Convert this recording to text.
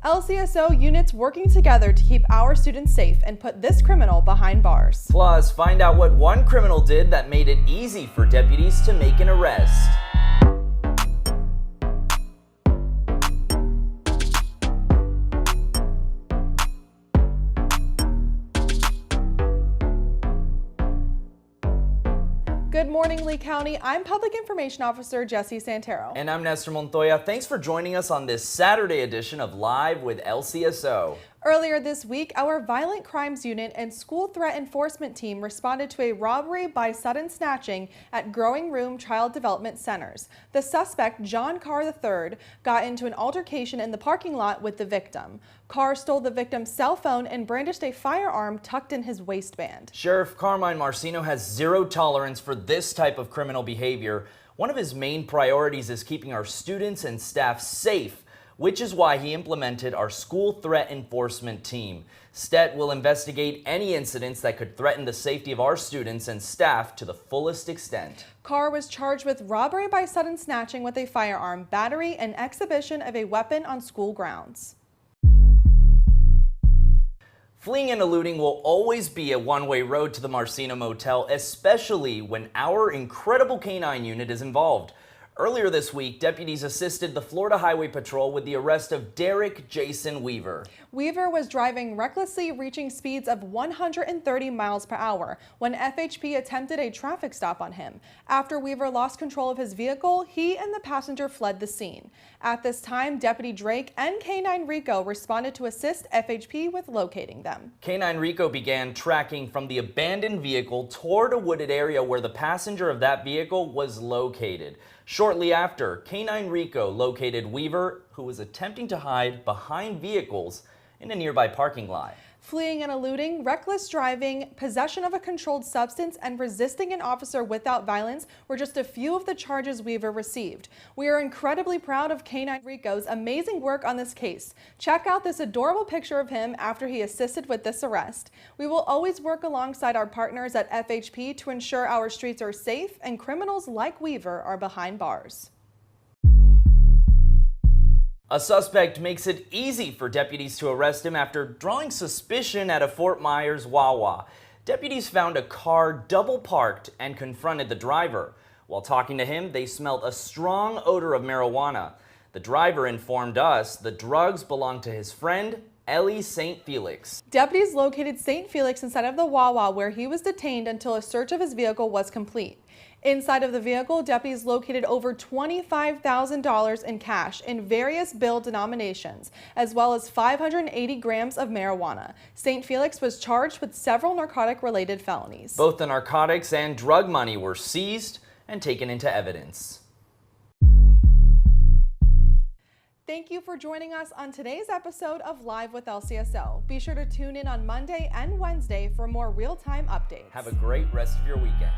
LCSO units working together to keep our students safe and put this criminal behind bars. Plus, find out what one criminal did that made it easy for deputies to make an arrest. Good morning, Lee County. I'm Public Information Officer Jesse Santero. And I'm Nestor Montoya. Thanks for joining us on this Saturday edition of Live with LCSO. Earlier this week, our Violent Crimes Unit and School Threat Enforcement Team responded to a robbery by sudden snatching at Growing Room Child Development Centers. The suspect, John Carr III, got into an altercation in the parking lot with the victim. Carr stole the victim's cell phone and brandished a firearm tucked in his waistband. Sheriff Carmine Marcino has zero tolerance for this type of criminal behavior. One of his main priorities is keeping our students and staff safe, which is why he implemented our School Threat Enforcement Team. STET will investigate any incidents that could threaten the safety of our students and staff to the fullest extent. Carr was charged with robbery by sudden snatching with a firearm, battery, and exhibition of a weapon on school grounds. Fleeing and eluding will always be a one-way road to the Marcino Motel, especially when our incredible canine unit is involved. Earlier this week, deputies assisted the Florida Highway Patrol with the arrest of Derek Jason Weaver. Weaver was driving recklessly, reaching speeds of 130 miles per hour when FHP attempted a traffic stop on him. After Weaver lost control of his vehicle, he and the passenger fled the scene. At this time, Deputy Drake and K9 Rico responded to assist FHP with locating them. K9 Rico began tracking from the abandoned vehicle toward a wooded area where the passenger of that vehicle was located. Shortly after, K9 Rico located Weaver, who was attempting to hide behind vehicles in a nearby parking lot. Fleeing and eluding, reckless driving, possession of a controlled substance, and resisting an officer without violence were just a few of the charges Weaver received. We are incredibly proud of K9 Rico's amazing work on this case. Check out this adorable picture of him after he assisted with this arrest. We will always work alongside our partners at FHP to ensure our streets are safe and criminals like Weaver are behind bars. A suspect makes it easy for deputies to arrest him after drawing suspicion at a Fort Myers Wawa. Deputies found a car double parked and confronted the driver. While talking to him, they smelled a strong odor of marijuana. The driver informed us the drugs belonged to his friend, St. Felix. Deputies located St. Felix inside of the Wawa where he was detained until a search of his vehicle was complete. Inside of the vehicle, deputies located over $25,000 in cash in various bill denominations, as well as 580 grams of marijuana. St. Felix was charged with several narcotic-related felonies. Both the narcotics and drug money were seized and taken into evidence. Thank you for joining us on today's episode of Live with LCSO. Be sure to tune in on Monday and Wednesday for more real-time updates. Have a great rest of your weekend.